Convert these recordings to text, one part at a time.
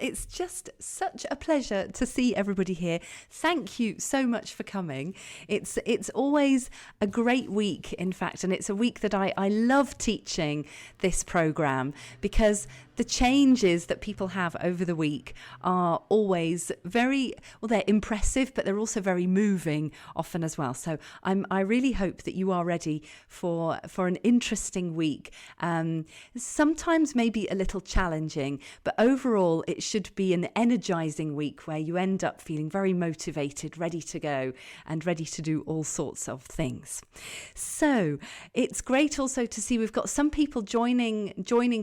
it's just such a pleasure to see everybody here. Thank you so much for coming. It's always a great week, in fact, and it's a week that I love teaching this program because the changes that people have over the week are always they're impressive, but they're also very moving often as well. So I really hope that you are ready for an interesting week. Sometimes maybe a little challenging, but overall it should be an energizing week where you end up feeling very motivated, ready to go and ready to do all sorts of things. So it's great also to see we've got some people joining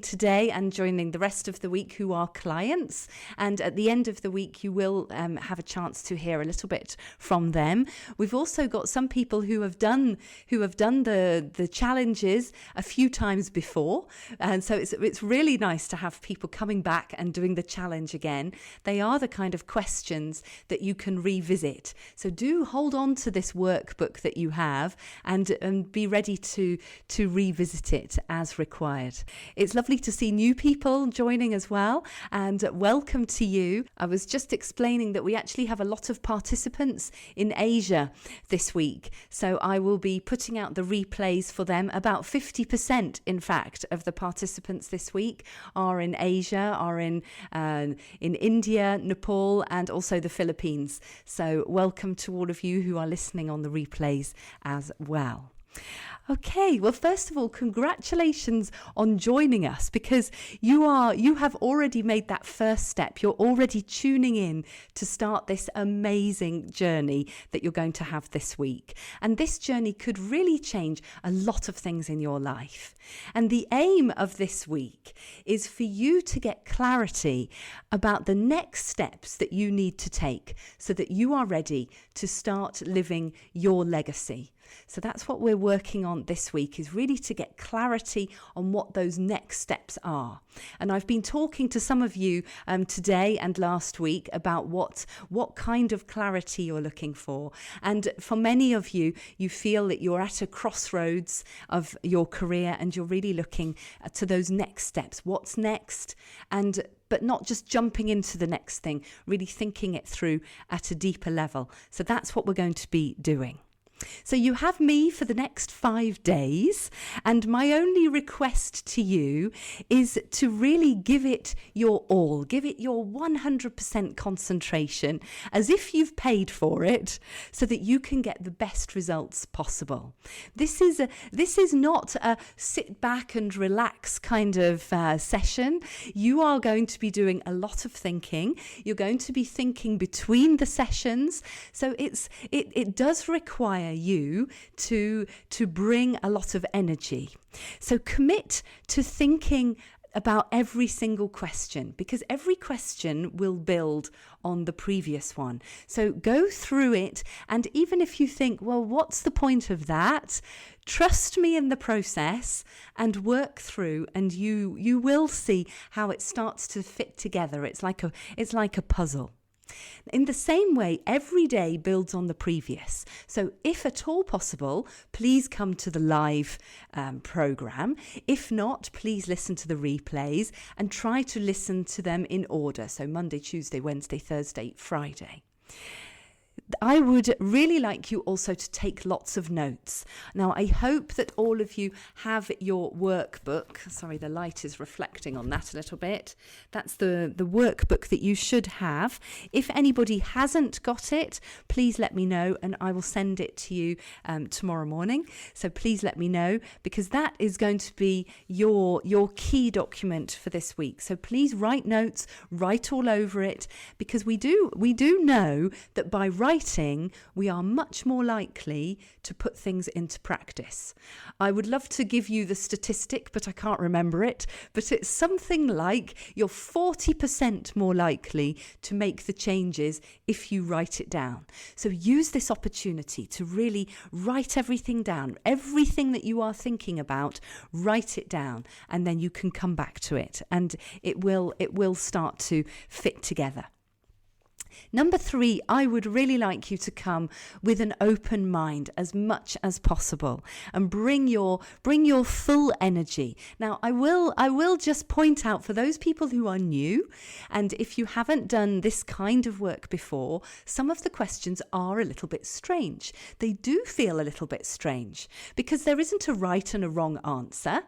today and joining the rest of the week who are clients, and at the end of the week you will have a chance to hear a little bit from them. We've also got some people who have done the challenges a few times before, and so it's really nice to have people coming back and doing the challenge again. They are the kind of questions that you can revisit, so do hold on to this workbook that you have and be ready to revisit it as required. It's lovely to see new people joining as well, and welcome to you. I was just explaining that we actually have a lot of participants in Asia this week, so I will be putting out the replays for them. About 50%, in fact, of the participants this week are in Asia, are in India, Nepal, and also the Philippines. So welcome to all of you who are listening on the replays as well. Okay, well, first of all, congratulations on joining us, because you have already made that first step. You're already tuning in to start this amazing journey that you're going to have this week. And this journey could really change a lot of things in your life. And the aim of this week is for you to get clarity about the next steps that you need to take so that you are ready to start living your legacy. So that's what we're working on this week, is really to get clarity on what those next steps are. And I've been talking to some of you today and last week about what kind of clarity you're looking for. And for many of you, you feel that you're at a crossroads of your career and you're really looking to those next steps. What's next? But not just jumping into the next thing, really thinking it through at a deeper level. So that's what we're going to be doing. So you have me for the next 5 days, and my only request to you is to really give it your all, give it your 100% concentration, as if you've paid for it, so that you can get the best results possible. This is not a sit back and relax kind of session. You are going to be doing a lot of thinking. You're going to be thinking between the sessions, so it does require you to bring a lot of energy. So commit to thinking about every single question, because every question will build on the previous one. So go through it, and even if you think, well, what's the point of that? Trust me in the process and work through, and you will see how it starts to fit together. It's like a puzzle. In the same way, every day builds on the previous. So if at all possible, please come to the live program. If not, please listen to the replays and try to listen to them in order. So Monday, Tuesday, Wednesday, Thursday, Friday. I would really like you also to take lots of notes. Now, I hope that all of you have your workbook. Sorry, the light is reflecting on that a little bit. That's the workbook that you should have. If anybody hasn't got it, please let me know and I will send it to you tomorrow morning. So please let me know, because that is going to be your key document for this week. So please write notes, write all over it, because we do know that by writing, we are much more likely to put things into practice. I would love to give you the statistic, but I can't remember it. But it's something like you're 40% more likely to make the changes if you write it down. So use this opportunity to really write everything down. Everything that you are thinking about, write it down, and then you can come back to it, and it will start to fit together. Number 3, I would really like you to come with an open mind as much as possible and bring your full energy. Now, I will just point out for those people who are new, and if you haven't done this kind of work before, some of the questions are a little bit strange. They do feel a little bit strange because there isn't a right and a wrong answer.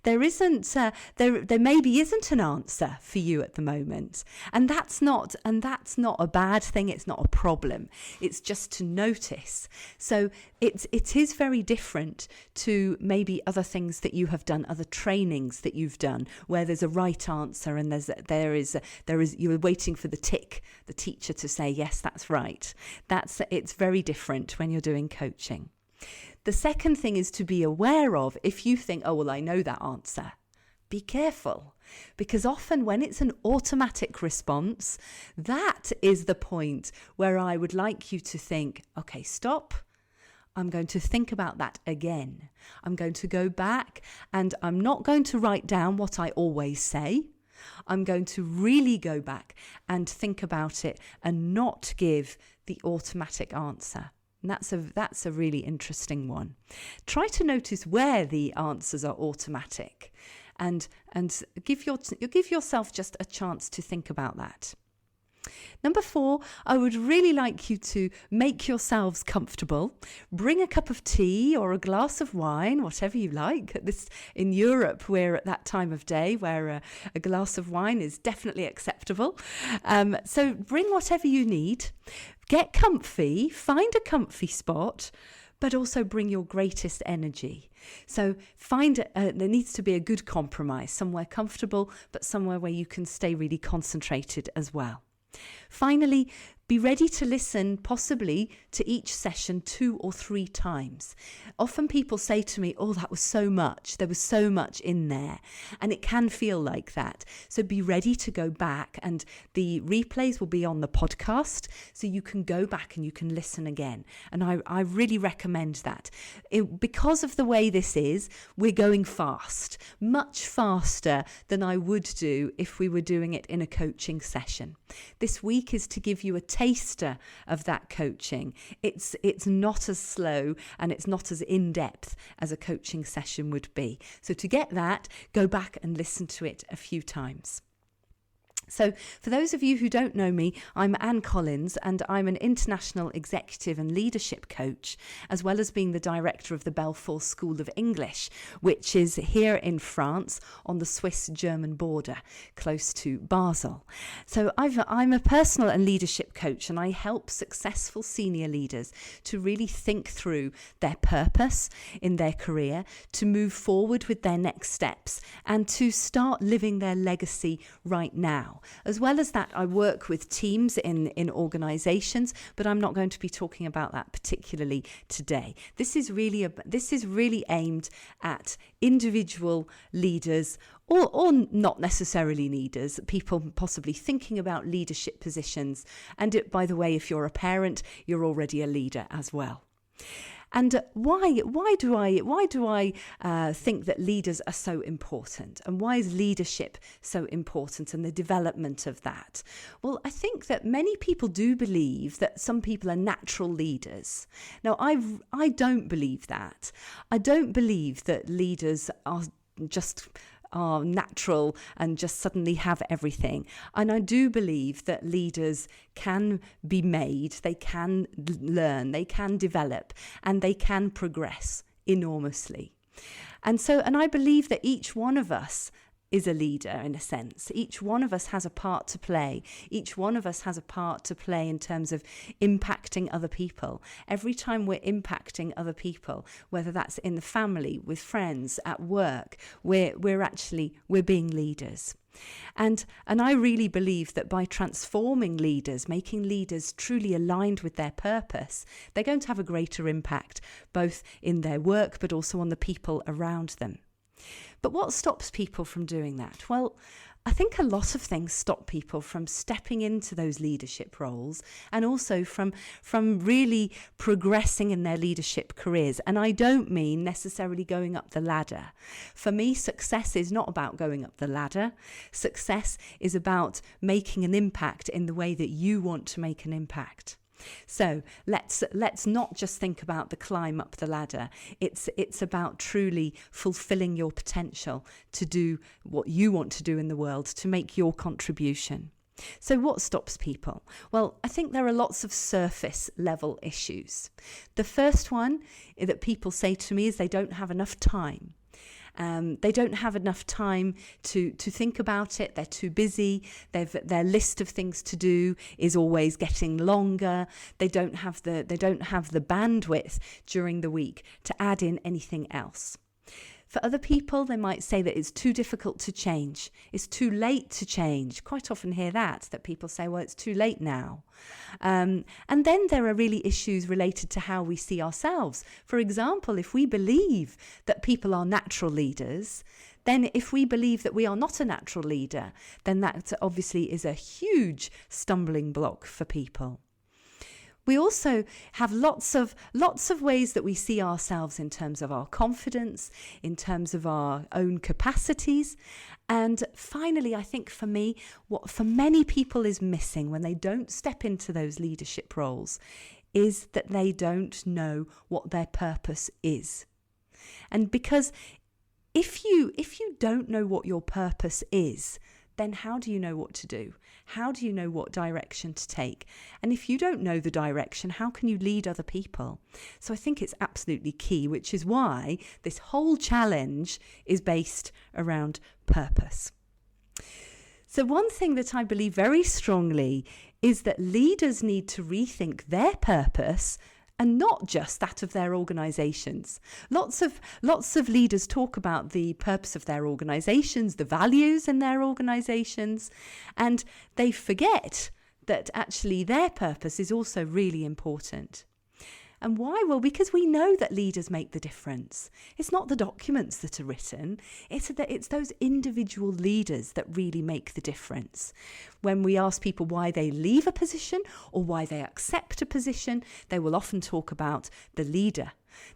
There maybe isn't an answer for you at the moment, and that's not a bad thing. It's not a problem. It's just to notice. So it is very different to maybe other things that you have done, other trainings that you've done, where there's a right answer and you're waiting for the teacher to say yes, that's right. It's very different when you're doing coaching. The second thing is to be aware of, if you think, oh well, I know that answer, be careful. Because often when it's an automatic response, that is the point where I would like you to think, okay, stop. I'm going to think about that again. I'm going to go back and I'm not going to write down what I always say. I'm going to really go back and think about it and not give the automatic answer. And that's a really interesting one. Try to notice where the answers are automatic and give yourself just a chance to think about that. Number 4, I would really like you to make yourselves comfortable. Bring a cup of tea or a glass of wine, whatever you like. In Europe, we're at that time of day where a glass of wine is definitely acceptable. So bring whatever you need. Get comfy, find a comfy spot, but also bring your greatest energy. So there needs to be a good compromise, somewhere comfortable, but somewhere where you can stay really concentrated as well. Finally, be ready to listen possibly to each session 2 or 3 times. Often people say to me, oh, that was so much. There was so much in there. And it can feel like that. So be ready to go back, and the replays will be on the podcast. So you can go back and you can listen again. And I really recommend that. Because of the way this is, we're going fast, much faster than I would do if we were doing it in a coaching session. This week is to give you a taster of that coaching. It's not as slow and it's not as in-depth as a coaching session would be. So to get that, go back and listen to it a few times. So for those of you who don't know me, I'm Anne Collins and I'm an international executive and leadership coach, as well as being the director of the Belfort School of English, which is here in France on the Swiss-German border, close to Basel. So I'm a personal and leadership coach, and I help successful senior leaders to really think through their purpose in their career, to move forward with their next steps, and to start living their legacy right now. As well as that, I work with teams in organizations, but I'm not going to be talking about that particularly today. This is really aimed at individual leaders or not necessarily leaders, people possibly thinking about leadership positions. And by the way, if you're a parent, you're already a leader as well. And why do I think that leaders are so important? And why is leadership so important and the development of that? Well, I think that many people do believe that some people are natural leaders. Now, I don't believe that. I don't believe that leaders are natural and just suddenly have everything. And I do believe that leaders can be made, they can learn, they can develop, and they can progress enormously. And I believe that each one of us is a leader in a sense. Each one of us has a part to play. Each one of us has a part to play in terms of impacting other people. Every time we're impacting other people, whether that's in the family, with friends, at work, we're being leaders. And I really believe that by transforming leaders, making leaders truly aligned with their purpose, they're going to have a greater impact, both in their work, but also on the people around them. But what stops people from doing that? Well, I think a lot of things stop people from stepping into those leadership roles and also from really progressing in their leadership careers. And I don't mean necessarily going up the ladder. For me, success is not about going up the ladder. Success is about making an impact in the way that you want to make an impact. So let's not just think about the climb up the ladder. It's about truly fulfilling your potential to do what you want to do in the world, to make your contribution. So what stops people? Well, I think there are lots of surface level issues. The first one that people say to me is they don't have enough time. They don't have enough time to think about it. They're too busy. Their list of things to do is always getting longer. They don't have the bandwidth during the week to add in anything else. For other people, they might say that it's too difficult to change. It's too late to change. Quite often hear that people say, well, it's too late now. And then there are really issues related to how we see ourselves. For example, if we believe that people are natural leaders, then if we believe that we are not a natural leader, then that obviously is a huge stumbling block for people. We also have lots of ways that we see ourselves in terms of our confidence, in terms of our own capacities. And finally, I think for me, what for many people is missing when they don't step into those leadership roles is that they don't know what their purpose is. And because if you don't know what your purpose is, then how do you know what to do? How do you know what direction to take? And if you don't know the direction, how can you lead other people? So I think it's absolutely key, which is why this whole challenge is based around purpose. So one thing that I believe very strongly is that leaders need to rethink their purpose and not just that of their organisations. Lots of leaders talk about the purpose of their organisations, the values in their organisations, and they forget that actually their purpose is also really important. And why? Well, because we know that leaders make the difference. It's not the documents that are written, it's those individual leaders that really make the difference. When we ask people why they leave a position or why they accept a position, they will often talk about the leader,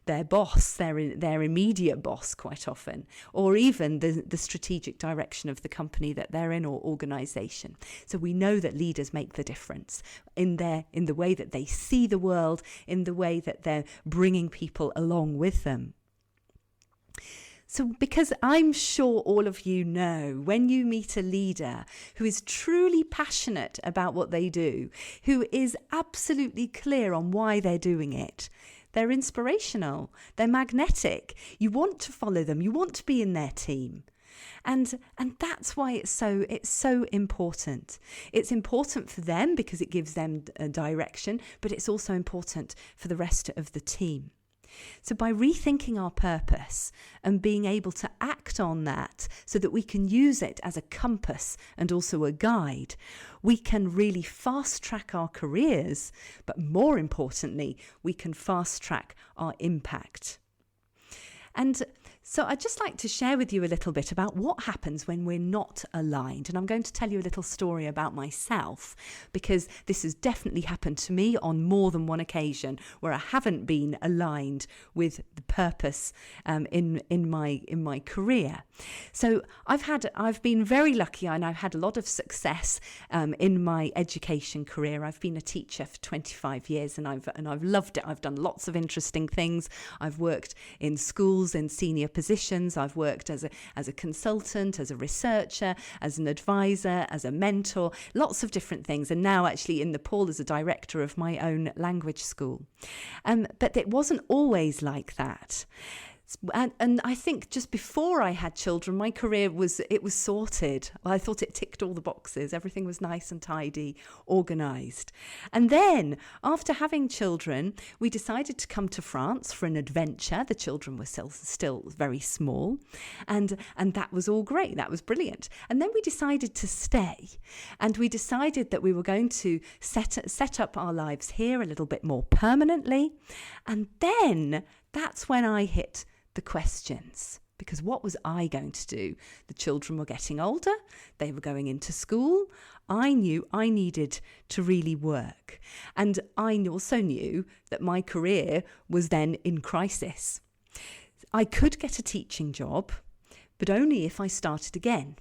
their boss, their immediate boss quite often, or even the strategic direction of the company that they're in or organisation. So we know that leaders make the difference in the way that they see the world, in the way that they're bringing people along with them. So because I'm sure all of you know, when you meet a leader who is truly passionate about what they do, who is absolutely clear on why they're doing it, they're inspirational, they're magnetic, you want to follow them, you want to be in their team. And that's why it's so important. It's important for them because it gives them a direction, but it's also important for the rest of the team. So by rethinking our purpose and being able to act on that so that we can use it as a compass and also a guide, we can really fast track our careers, but more importantly, we can fast track our impact. And so I'd just like to share with you a little bit about what happens when we're not aligned. And I'm going to tell you a little story about myself, because this has definitely happened to me on more than one occasion where I haven't been aligned with the purpose in my career. So I've been very lucky, and I've had a lot of success in my education career. I've been a teacher for 25 years and I've loved it. I've done lots of interesting things. I've worked in schools in senior positions. I've worked as a consultant, as a researcher, as an advisor, as a mentor, lots of different things. And now actually in Nepal as a director of my own language school. But it wasn't always like that. And I think just before I had children, my career was sorted. I thought it ticked all the boxes. Everything was nice and tidy, organised. And then after having children, we decided to come to France for an adventure. The children were still very small. And that was all great. That was brilliant. And then we decided to stay. And we decided that we were going to set up our lives here a little bit more permanently. And then that's when I hit the questions, Because what was I going to do? The children were getting older. They were going into school. I knew I needed to really work. And I also knew that my career was then in crisis. I could get a teaching job, but only if I started again.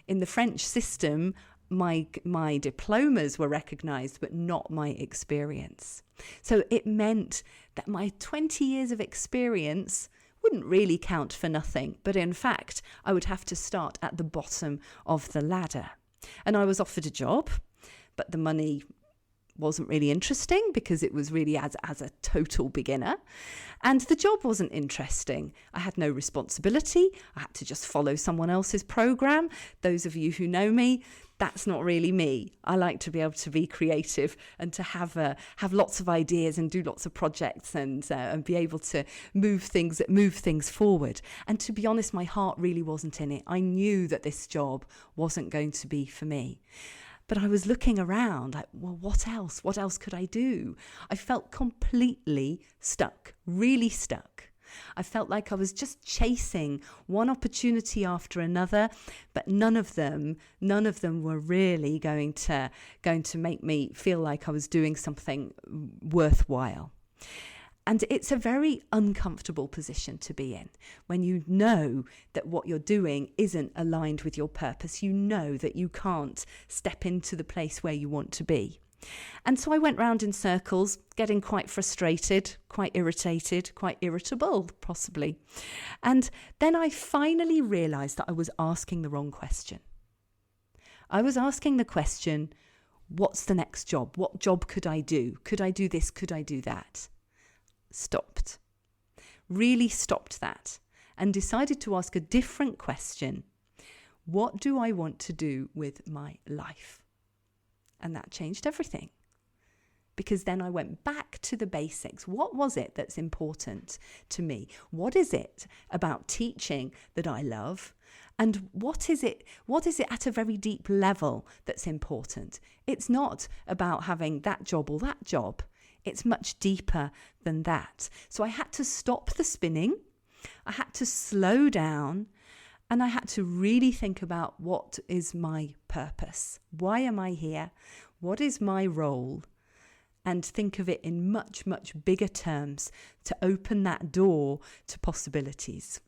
In the French system, my diplomas were recognised, but not my experience. So it meant that my 20 years of experience wouldn't really count for nothing, but in fact, I would have to start at the bottom of the ladder. And I was offered a job, but the money wasn't really interesting because it was really as a total beginner. And the job wasn't interesting. I had no responsibility. I had to just follow someone else's program. Those of you who know me, that's not really me. I like to be able to be creative and to have lots of ideas and do lots of projects and be able to move things forward. And to be honest, my heart really wasn't in it. I knew that this job wasn't going to be for me. But I was looking around like, well, what else? What else could I do? I felt completely stuck, really stuck. I felt like I was just chasing one opportunity after another, but none of them were really going to make me feel like I was doing something worthwhile. And it's a very uncomfortable position to be in when you know that what you're doing isn't aligned with your purpose. You know that you can't step into the place where you want to be. And so I went round in circles, getting quite frustrated, quite irritated, quite irritable, possibly. And then I finally realised that I was asking the wrong question. I was asking the question, what's the next job? What job could I do? Could I do this? Could I do that? Stopped. Really stopped that and decided to ask a different question. What do I want to do with my life? And that changed everything. Because then I went back to the basics. What was it that's important to me? What is it about teaching that I love? And what is it at a very deep level that's important? It's not about having that job or that job. It's much deeper than that. So I had to stop the spinning. I had to slow down. And I had to really think about what is my purpose? Why am I here? What is my role? And think of it in much, much bigger terms to open that door to possibilities.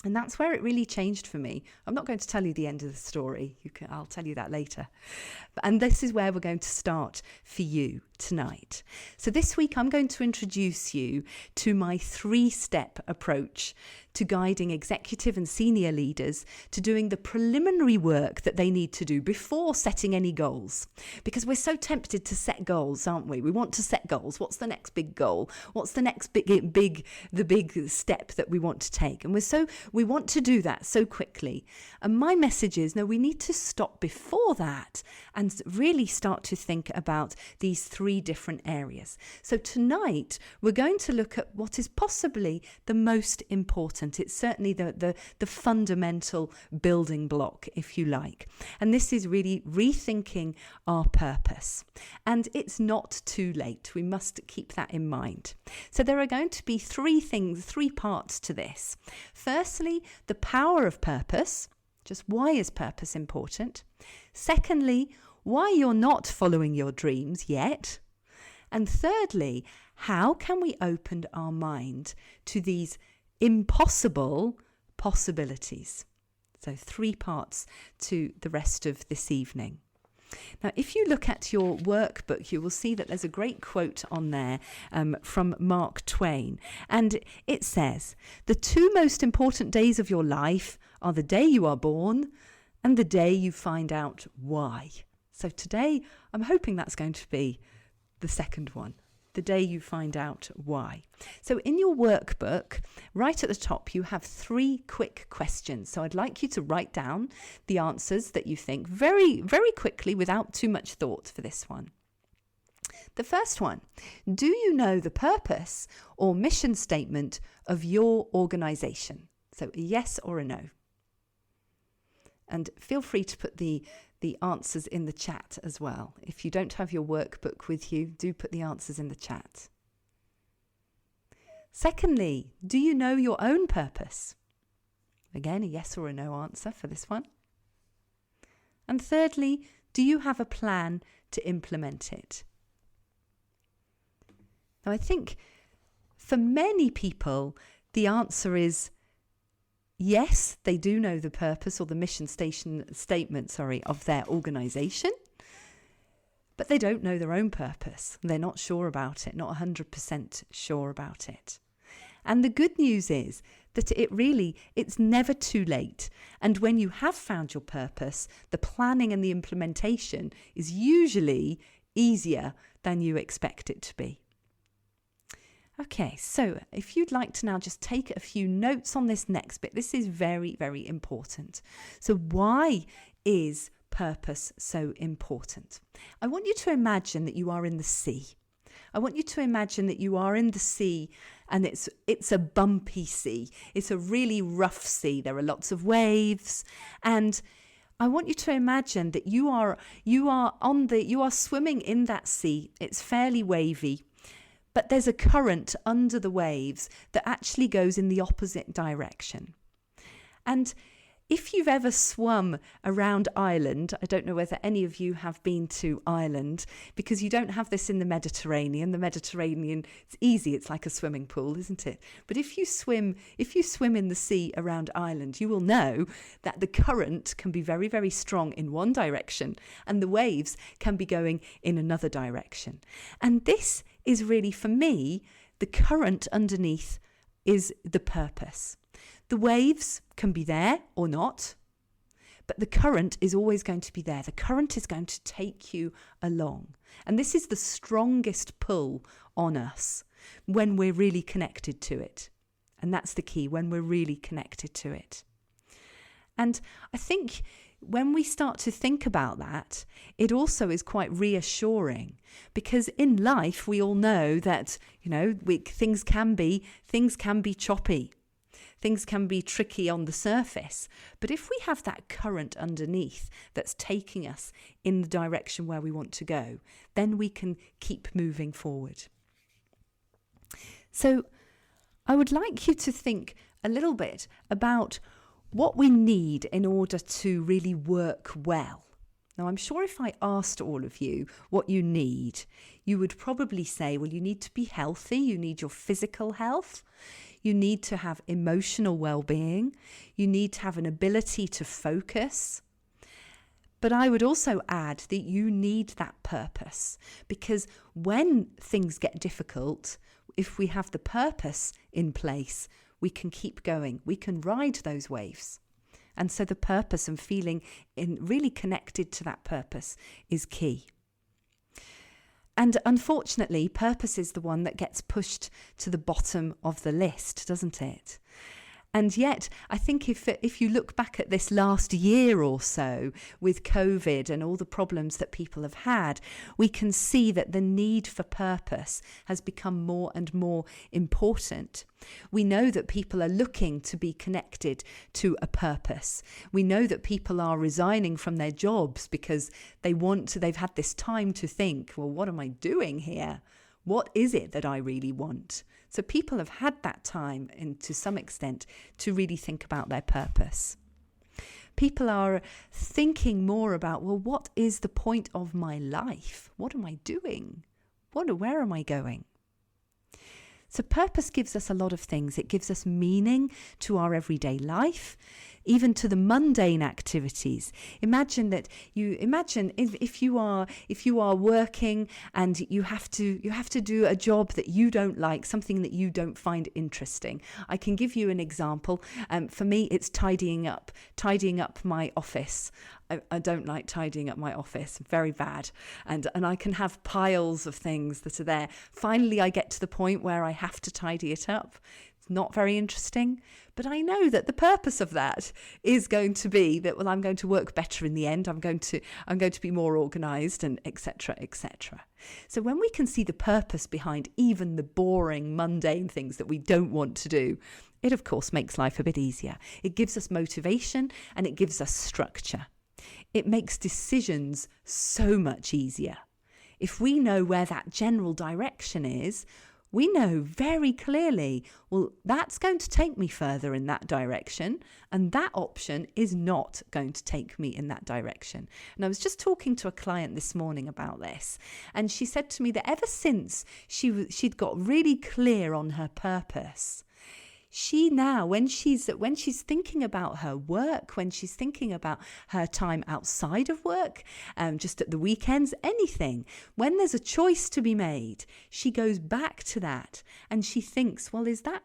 And that's where it really changed for me. I'm not going to tell you the end of the story. I'll tell you that later. And this is where we're going to start for you tonight. So this week, I'm going to introduce you to my 3-step approach to guiding executive and senior leaders to doing the preliminary work that they need to do before setting any goals. Because we're so tempted to set goals, aren't we? We want to set goals. What's the next big goal? What's the next big step that we want to take? And we want to do that so quickly. And my message is, no, we need to stop before that and really start to think about these 3 different areas. So tonight, we're going to look at what is possibly the most important. It's certainly the fundamental building block, if you like. And this is really rethinking our purpose. And it's not too late. We must keep that in mind. So there are going to be 3 parts to this. Firstly, the power of purpose. Just why is purpose important? Secondly, why you're not following your dreams yet. And thirdly, how can we open our mind to these impossible possibilities? So 3 parts to the rest of this evening. Now, if you look at your workbook, you will see that there's a great quote on there from Mark Twain. And it says, "The 2 most important days of your life are the day you are born and the day you find out why." So today, I'm hoping that's going to be the second one, the day you find out why. So in your workbook, right at the top, you have 3 quick questions. So I'd like you to write down the answers that you think very, very quickly without too much thought for this one. The first one, do you know the purpose or mission statement of your organisation? So a yes or a no. And feel free to put the answers in the chat as well. If you don't have your workbook with you, do put the answers in the chat. Secondly, do you know your own purpose? Again, a yes or a no answer for this one. And thirdly, do you have a plan to implement it? Now, I think for many people, the answer is yes, they do know the purpose or the mission statement of their organisation, but they don't know their own purpose. They're not sure about it, not 100% sure about it. And the good news is that it's never too late. And when you have found your purpose, the planning and the implementation is usually easier than you expect it to be. Okay, so if you'd like to now just take a few notes on this next bit, this is very, very important. So why is purpose so important? I want you to imagine that you are in the sea. I want you to imagine that you are in the sea and it's a bumpy sea. It's a really rough sea. There are lots of waves, and I want you to imagine that you are swimming in that sea. It's fairly wavy, but there's a current under the waves that actually goes in the opposite direction. And if you've ever swum around Ireland, I don't know whether any of you have been to Ireland, because you don't have this in the Mediterranean. The Mediterranean, it's easy, it's like a swimming pool, isn't it? But if you swim in the sea around Ireland, you will know that the current can be very, very strong in one direction and the waves can be going in another direction. And this is really, for me, the current underneath is the purpose. The waves can be there or not, but the current is always going to be there. The current is going to take you along. And this is the strongest pull on us when we're really connected to it. And that's the key, when we're really connected to it. And I think when we start to think about that, it also is quite reassuring, because in life we all know that, things can be choppy. Things can be tricky on the surface, but if we have that current underneath that's taking us in the direction where we want to go, then we can keep moving forward. So I would like you to think a little bit about what we need in order to really work well. Now, I'm sure if I asked all of you what you need, you would probably say, well, you need to be healthy, you need your physical health, you need to have emotional well-being, you need to have an ability to focus. But I would also add that you need that purpose, because when things get difficult, if we have the purpose in place, we can keep going, we can ride those waves. And so the purpose and feeling really connected to that purpose is key. And unfortunately, purpose is the one that gets pushed to the bottom of the list, doesn't it? And yet, I think if you look back at this last year or so with COVID and all the problems that people have had, we can see that the need for purpose has become more and more important. We know that people are looking to be connected to a purpose. We know that people are resigning from their jobs because they've had this time to think, well, what am I doing here? What is it that I really want? So people have had that time, and to some extent, to really think about their purpose. People are thinking more about, well, what is the point of my life? What am I doing? Where am I going? So purpose gives us a lot of things. It gives us meaning to our everyday life, even to the mundane activities. Imagine if you are working and you have to do a job that you don't like, something that you don't find interesting. I can give you an example. For me, it's tidying up my office. I don't like tidying up my office, very bad. And I can have piles of things that are there. Finally, I get to the point where I have to tidy it up. It's not very interesting, but I know that the purpose of that is going to be that, well, I'm going to work better in the end. I'm going to be more organized, and etc., etc. So when we can see the purpose behind even the boring, mundane things that we don't want to do, it of course makes life a bit easier. It gives us motivation and it gives us structure. It makes decisions so much easier. If we know where that general direction is, we know very clearly, well, that's going to take me further in that direction, and that option is not going to take me in that direction. And I was just talking to a client this morning about this, and she said to me that ever since she'd got really clear on her purpose, she now, when she's thinking about her work, when she's thinking about her time outside of work, just at the weekends, anything, when there's a choice to be made, she goes back to that and she thinks, well, is that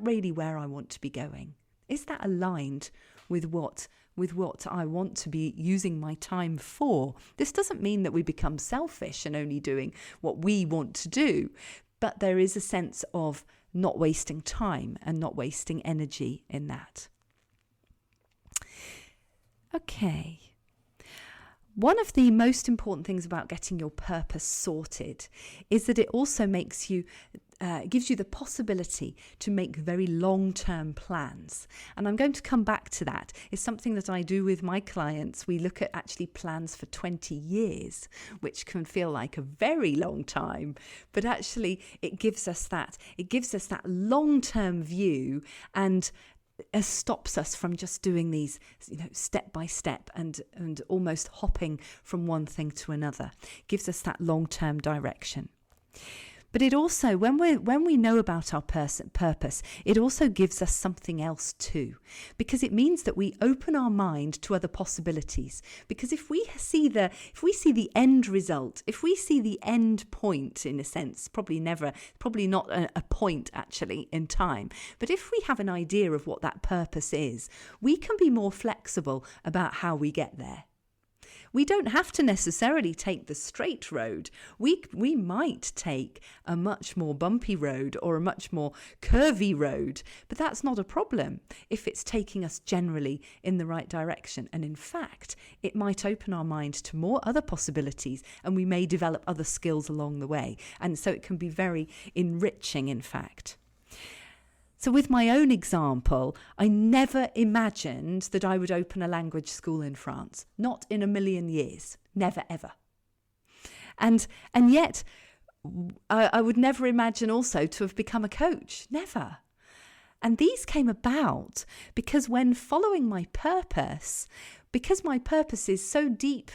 really where I want to be going? Is that aligned with what I want to be using my time for? This doesn't mean that we become selfish and only doing what we want to do, but there is a sense of not wasting time and not wasting energy in that. Okay. One of the most important things about getting your purpose sorted is that it also gives you the possibility to make very long-term plans. And I'm going to come back to that. It's something that I do with my clients. We look at actually plans for 20 years, which can feel like a very long time, but actually it gives us that long-term view, and stops us from just doing these, step by step and almost hopping from one thing to another. It gives us that long-term direction. But it also, when we know about our purpose, it also gives us something else too, because it means that we open our mind to other possibilities. Because if we see the end result, if we see the end point, in a sense, probably not a point actually in time, but if we have an idea of what that purpose is, we can be more flexible about how we get there. We don't have to necessarily take the straight road. We might take a much more bumpy road or a much more curvy road, but that's not a problem if it's taking us generally in the right direction. And in fact, it might open our mind to more other possibilities, and we may develop other skills along the way. And so it can be very enriching, in fact. So with my own example, I never imagined that I would open a language school in France. Not in a million years. Never, ever. And yet, I would never imagine also to have become a coach. Never. And these came about because when following my purpose, because my purpose is so deep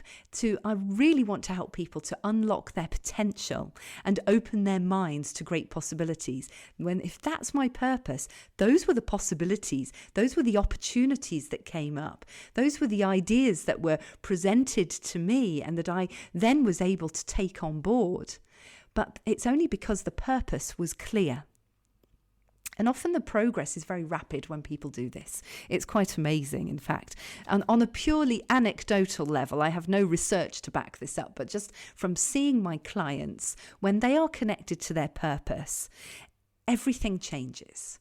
I really want to help people to unlock their potential and open their minds to great possibilities. If that's my purpose, those were the possibilities, those were the opportunities that came up. Those were the ideas that were presented to me and that I then was able to take on board. But it's only because the purpose was clear. And often the progress is very rapid when people do this. It's quite amazing, in fact. And on a purely anecdotal level, I have no research to back this up, but just from seeing my clients, when they are connected to their purpose, everything changes.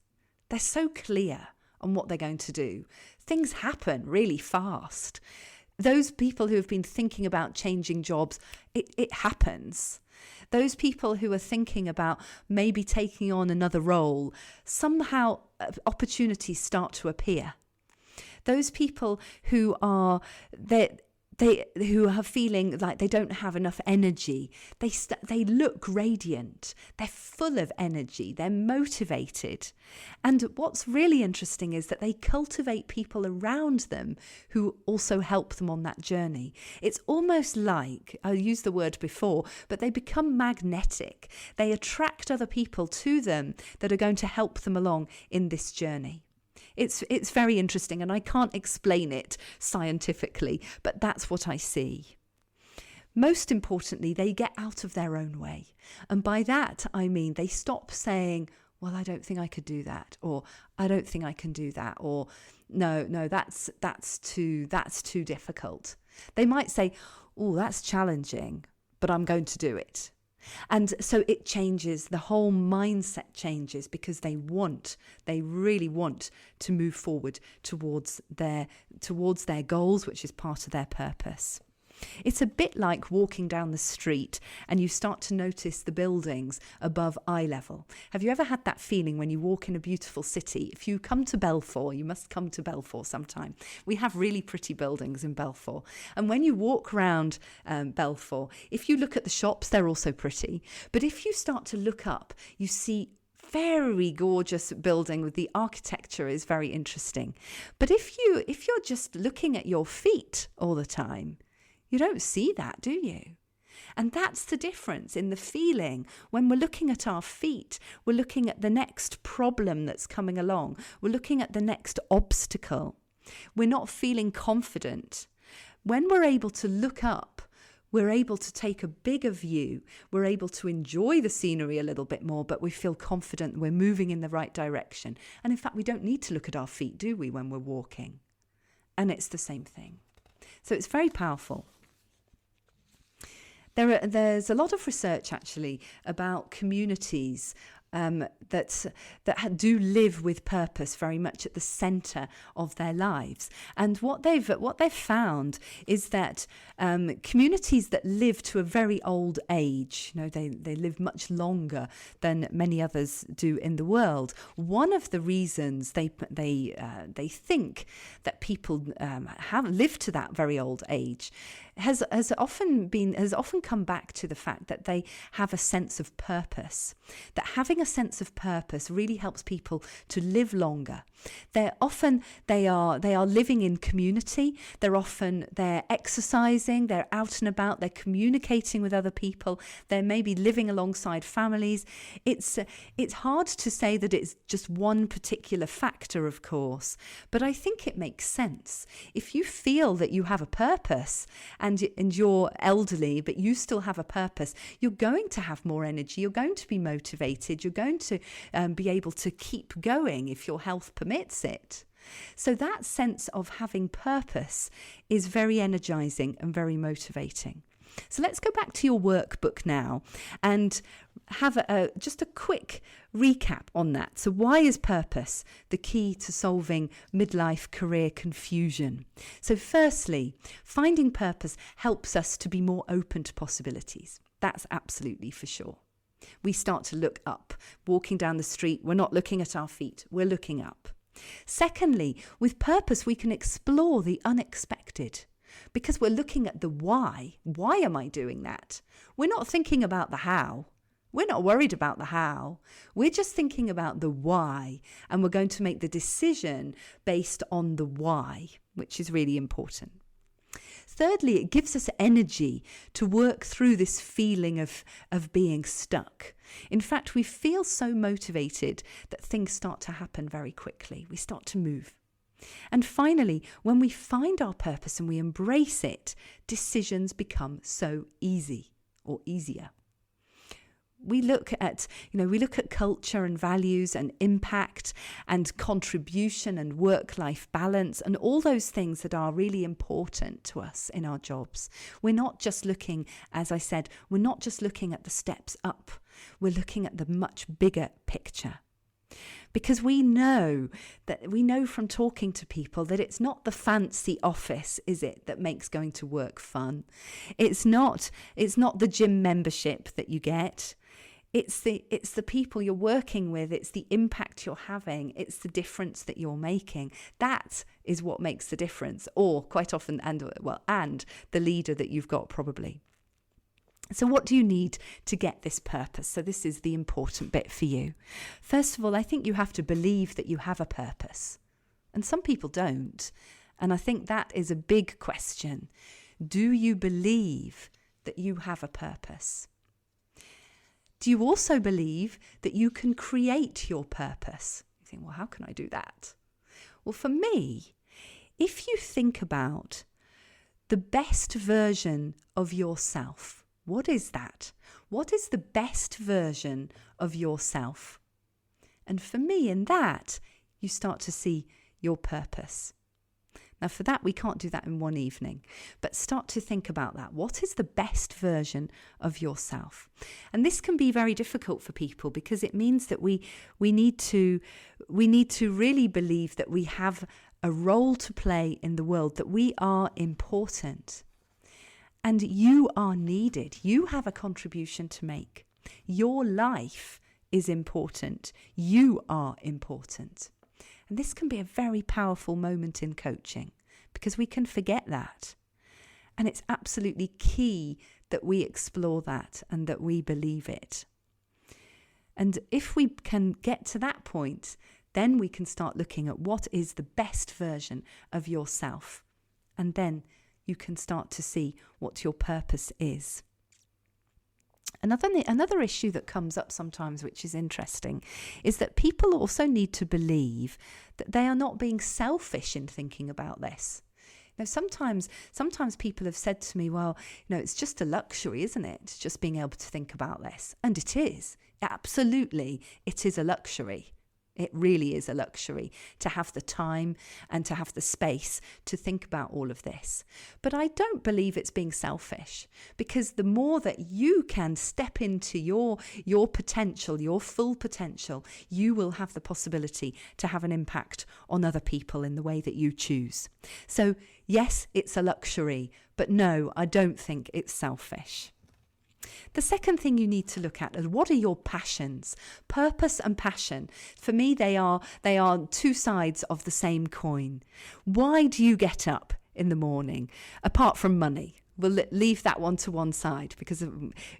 They're so clear on what they're going to do. Things happen really fast. Those people who have been thinking about changing jobs, it happens. Those people who are thinking about maybe taking on another role, somehow opportunities start to appear. Those people who are feeling like they don't have enough energy, they look radiant. They're full of energy. They're motivated. And what's really interesting is that they cultivate people around them who also help them on that journey. It's almost like, I used the word before, but they become magnetic. They attract other people to them that are going to help them along in this journey. It's very interesting, and I can't explain it scientifically, but that's what I see. Most importantly, they get out of their own way. And by that, I mean they stop saying, well, I don't think I could do that, or I don't think I can do that, or no, that's too difficult. They might say, oh, that's challenging, but I'm going to do it. And so it changes, the whole mindset changes because they really want to move forward towards their goals, which is part of their purpose. It's a bit like walking down the street and you start to notice the buildings above eye level. Have you ever had that feeling when you walk in a beautiful city? If you come to Belfort, you must come to Belfort sometime. We have really pretty buildings in Belfort. And when you walk around Belfort, if you look at the shops, they're also pretty. But if you start to look up, you see very gorgeous building with the architecture is very interesting. But if you're just looking at your feet all the time, you don't see that, do you? And that's the difference in the feeling. When we're looking at our feet, we're looking at the next problem that's coming along. We're looking at the next obstacle. We're not feeling confident. When we're able to look up, we're able to take a bigger view. We're able to enjoy the scenery a little bit more, but we feel confident we're moving in the right direction. And in fact, we don't need to look at our feet, do we, when we're walking? And it's the same thing. So it's very powerful. There's a lot of research actually about communities that do live with purpose very much at the centre of their lives. And what they've found is that communities that live to a very old age, they live much longer than many others do in the world. One of the reasons they think that people have lived to that very old age has often come back to the fact that they have a sense of purpose. That having a sense of purpose really helps people to live longer. They are living in community. They're exercising. They're out and about. They're communicating with other people. They're maybe living alongside families. It's hard to say that it's just one particular factor, of course, but I think it makes sense. If you feel that you have a purpose and you're elderly, but you still have a purpose, you're going to have more energy. You're going to be motivated. You're going to be able to keep going if your health permits it. So that sense of having purpose is very energizing and very motivating. So let's go back to your workbook now and have just a quick recap on that. So why is purpose the key to solving midlife career confusion? So firstly, finding purpose helps us to be more open to possibilities. That's absolutely for sure. We start to look up. Walking down the street, we're not looking at our feet, we're looking up. Secondly, with purpose, we can explore the unexpected because we're looking at the why. Why am I doing that? We're not thinking about the how. We're not worried about the how. We're just thinking about the why, and we're going to make the decision based on the why, which is really important. Thirdly, it gives us energy to work through this feeling of being stuck. In fact, we feel so motivated that things start to happen very quickly. We start to move. And finally, when we find our purpose and we embrace it, decisions become so easy or easier. We look at culture and values and impact and contribution and work-life balance and all those things that are really important to us in our jobs. We're not just looking, as I said, we're not just looking at the steps up. We're looking at the much bigger picture. Because we know from talking to people that it's not the fancy office, is it, that makes going to work fun. It's not the gym membership that you get. It's the people you're working with. It's the impact you're having. It's the difference that you're making. That is what makes the difference. Or quite often, and the leader that you've got probably. So what do you need to get this purpose? So this is the important bit for you. First of all, I think you have to believe that you have a purpose. And some people don't. And I think that is a big question. Do you believe that you have a purpose? Do you also believe that you can create your purpose? You think, well, how can I do that? Well, for me, if you think about the best version of yourself, what is that? What is the best version of yourself? And for me, in that, you start to see your purpose. Now, for that, we can't do that in one evening, but start to think about that. What is the best version of yourself? And this can be very difficult for people because it means that we need to really believe that we have a role to play in the world, that we are important. And you are needed. You have a contribution to make. Your life is important. You are important. And this can be a very powerful moment in coaching because we can forget that. And it's absolutely key that we explore that and that we believe it. And if we can get to that point, then we can start looking at what is the best version of yourself. And then you can start to see what your purpose is. Another issue that comes up sometimes, which is interesting, is that people also need to believe that they are not being selfish in thinking about this. Now, sometimes people have said to me, well, it's just a luxury, isn't it? It's just being able to think about this. And it is. Absolutely, it is a luxury. It really is a luxury to have the time and to have the space to think about all of this. But I don't believe it's being selfish, because the more that you can step into your potential, your full potential, you will have the possibility to have an impact on other people in the way that you choose. So yes, it's a luxury, but no, I don't think it's selfish. The second thing you need to look at is, what are your passions? Purpose and passion. For me, they are two sides of the same coin. Why do you get up in the morning? Apart from money. We'll leave that one to one side, because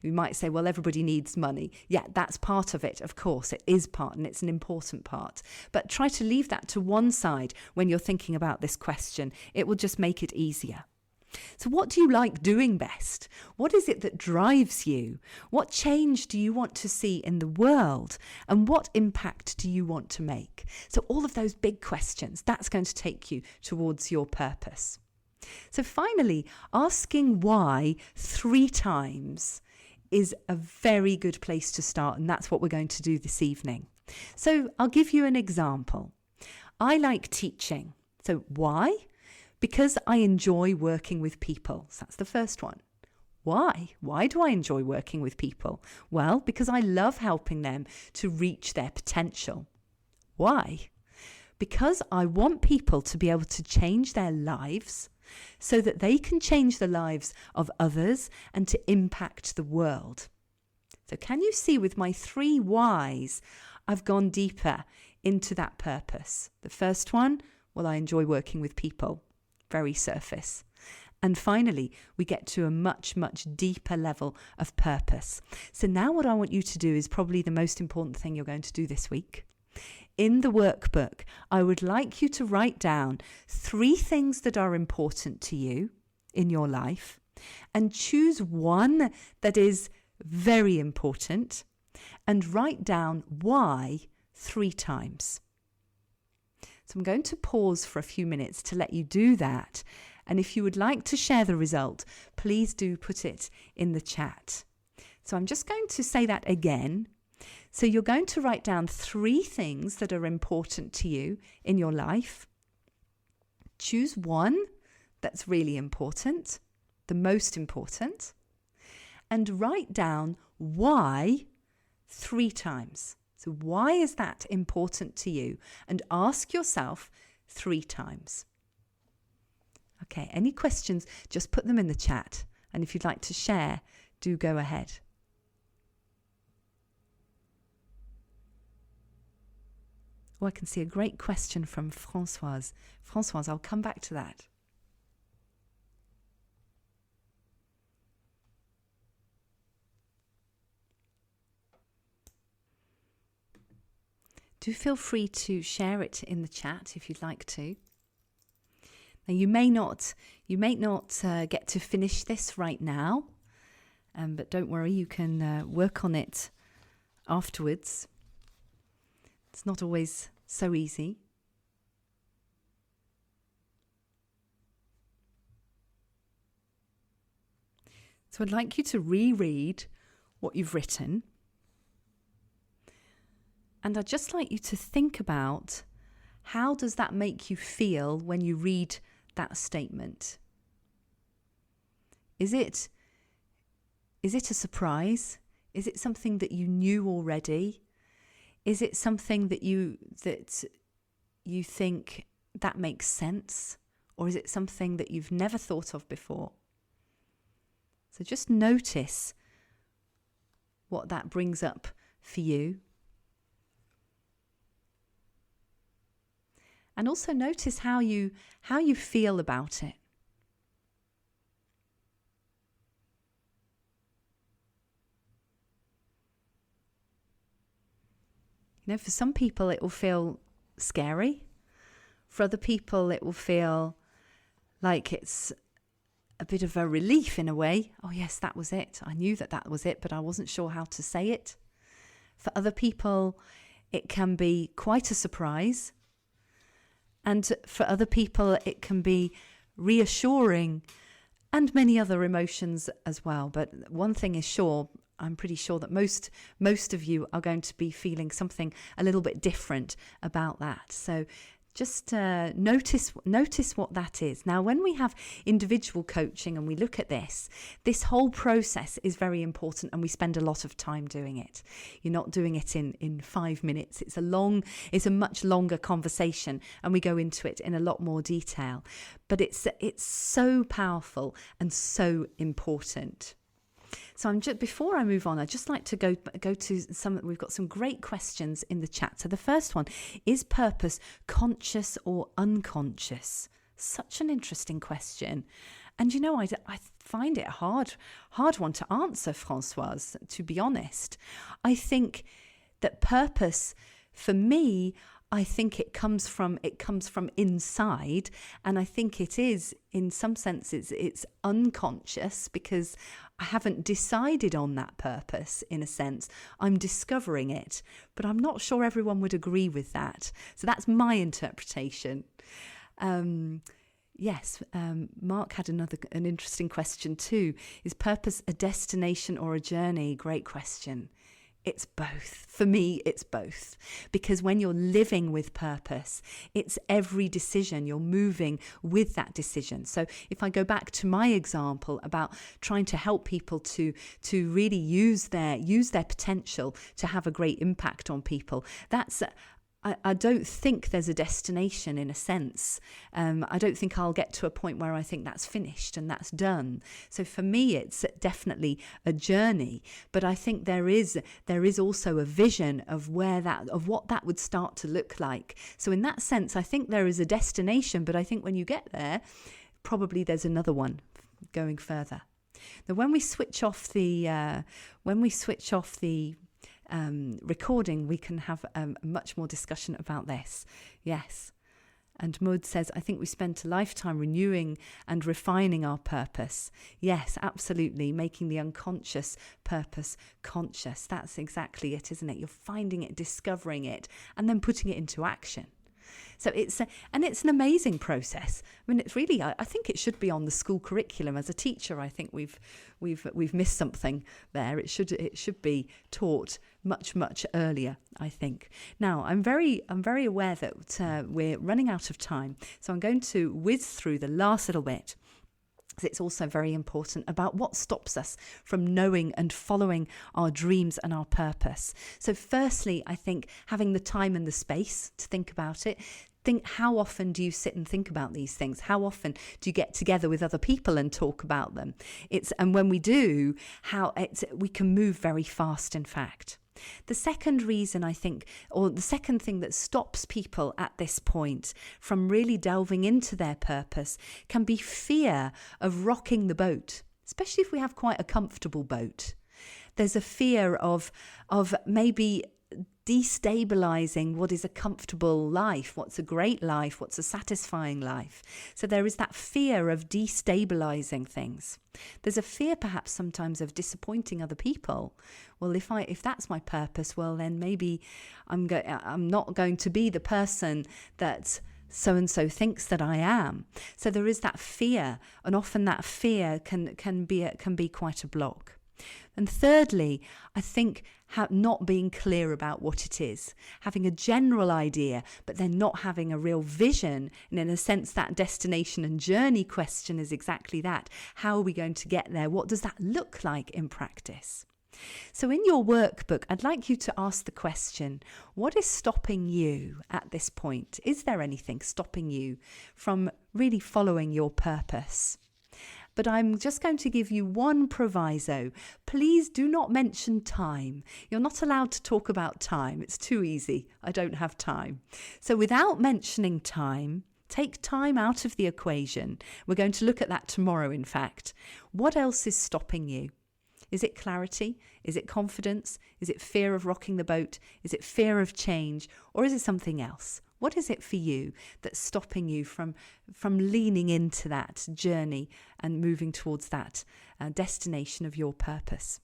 we might say, well, everybody needs money. Yeah, that's part of it. Of course, it is part, and it's an important part. But try to leave that to one side when you're thinking about this question. It will just make it easier. So what do you like doing best? What is it that drives you? What change do you want to see in the world? And what impact do you want to make? So all of those big questions, that's going to take you towards your purpose. So finally, asking why 3 times is a very good place to start. And that's what we're going to do this evening. So I'll give you an example. I like teaching. So why? Because I enjoy working with people. So that's the first one. Why? Why do I enjoy working with people? Well, because I love helping them to reach their potential. Why? Because I want people to be able to change their lives so that they can change the lives of others and to impact the world. So can you see, with my 3 whys, I've gone deeper into that purpose. The first one, well, I enjoy working with people. Very surface. And finally, we get to a much, much deeper level of purpose. So now what I want you to do is probably the most important thing you're going to do this week. In the workbook, I would like you to write down 3 things that are important to you in your life, and choose one that is very important, and write down why 3 times. So I'm going to pause for a few minutes to let you do that. And if you would like to share the result, please do put it in the chat. So I'm just going to say that again. So you're going to write down 3 things that are important to you in your life. Choose one that's really important, the most important, and write down why 3 times. So why is that important to you? And ask yourself 3 times. Okay, any questions, just put them in the chat. And if you'd like to share, do go ahead. Oh, I can see a great question from Françoise. Françoise, I'll come back to that. Do feel free to share it in the chat if you'd like to. Now, you may not get to finish this right now, but don't worry, you can work on it afterwards. It's not always so easy. So I'd like you to reread what you've written. And I'd just like you to think about, how does that make you feel when you read that statement? Is it a surprise? Is it something that you knew already? Is it something that you think that makes sense? Or is it something that you've never thought of before? So just notice what that brings up for you. And also notice how you feel about it. You know, for some people it will feel scary. For other people it will feel like it's a bit of a relief in a way. Oh yes, that was it. I knew that was it, but I wasn't sure how to say it. For other people, it can be quite a surprise. And for other people, it can be reassuring and many other emotions as well. But one thing is sure, I'm pretty sure that most of you are going to be feeling something a little bit different about that. So just notice what that is. Now, when we have individual coaching and we look at this whole process is very important, and we spend a lot of time doing it. You're not doing it in 5 minutes. It's a much longer conversation, and we go into it in a lot more detail. But it's so powerful and so important. So before I move on, I'd just like to go to we've got some great questions in the chat. So the first one, is purpose conscious or unconscious? Such an interesting question. And you know, I find it a hard one to answer, Françoise, to be honest. I think that purpose, for me, I think it comes from inside, and I think it is, in some senses, it's unconscious because I haven't decided on that purpose, in a sense. I'm discovering it, but I'm not sure everyone would agree with that. So that's my interpretation. Yes, Mark had an interesting question too. Is purpose a destination or a journey? Great question. It's both. For me, it's both. Because when you're living with purpose, it's every decision. You're moving with that decision. So if I go back to my example about trying to help people to really use their potential to have a great impact on people, I don't think there's a destination, in a sense. I don't think I'll get to a point where I think that's finished and that's done. So for me, it's definitely a journey. But I think there is also a vision of what that would start to look like. So in that sense, I think there is a destination. But I think when you get there, probably there's another one going further. Now, when we switch off the recording, we can have much more discussion about this. Yes. And Maud says, I think we spent a lifetime renewing and refining our purpose. Yes, absolutely. Making the unconscious purpose conscious. That's exactly it, isn't it? You're finding it, discovering it, and then putting it into action. So it's an amazing process. I mean, it's really, I think it should be on the school curriculum. As a teacher, I think we've missed something there. It should be taught much earlier, I think. Now, I'm very aware that we're running out of time, so I'm going to whiz through the last little bit. It's also very important about what stops us from knowing and following our dreams and our purpose. So firstly, I think having the time and the space to think about it. Think, how often do you sit and think about these things? How often do you get together with other people and talk about them? And when we do, we can move very fast, in fact. The second reason, I think, or the second thing that stops people at this point from really delving into their purpose can be fear of rocking the boat, especially if we have quite a comfortable boat. There's a fear of maybe destabilizing what is a comfortable life, what's a great life, what's a satisfying life. So there is that fear of destabilizing things. There's a fear perhaps sometimes of disappointing other people. Well, if that's my purpose, well then maybe I'm not going to be the person that so-and-so thinks that I am. So there is that fear, and often that fear can be quite a block. And thirdly, I think not being clear about what it is, having a general idea, but then not having a real vision. And in a sense, that destination and journey question is exactly that. How are we going to get there? What does that look like in practice? So in your workbook, I'd like you to ask the question, what is stopping you at this point? Is there anything stopping you from really following your purpose? but I'm just going to give you one proviso. Please do not mention time. You're not allowed to talk about time. It's too easy. I don't have time. So without mentioning time, take time out of the equation. We're going to look at that tomorrow, in fact. What else is stopping you? Is it clarity? Is it confidence? Is it fear of rocking the boat? Is it fear of change? Or is it something else? What is it for you that's stopping you from leaning into that journey and moving towards that destination of your purpose?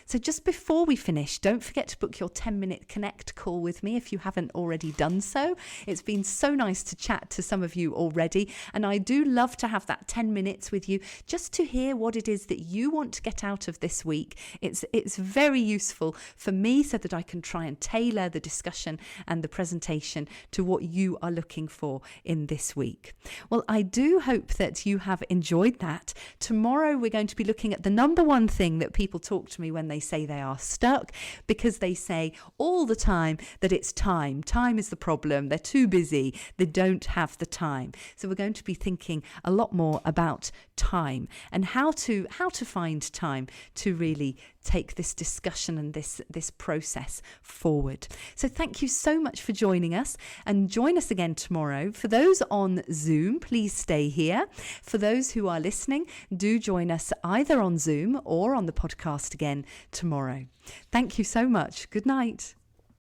So just before we finish, don't forget to book your 10-minute Connect call with me if you haven't already done so. It's been so nice to chat to some of you already, and I do love to have that 10 minutes with you just to hear what it is that you want to get out of this week. It's very useful for me so that I can try and tailor the discussion and the presentation to what you are looking for in this week. Well, I do hope that you have enjoyed that. Tomorrow we're going to be looking at the number one thing that people talk to me when they say they are stuck, because they say all the time that it's time. Time is the problem. They're too busy. They don't have the time. So we're going to be thinking a lot more about time and how to find time to really take this discussion and this process forward. So thank you so much for joining us, and join us again tomorrow. For those on Zoom, please stay here. For those who are listening, do join us either on Zoom or on the podcast again tomorrow. Thank you so much. Good night.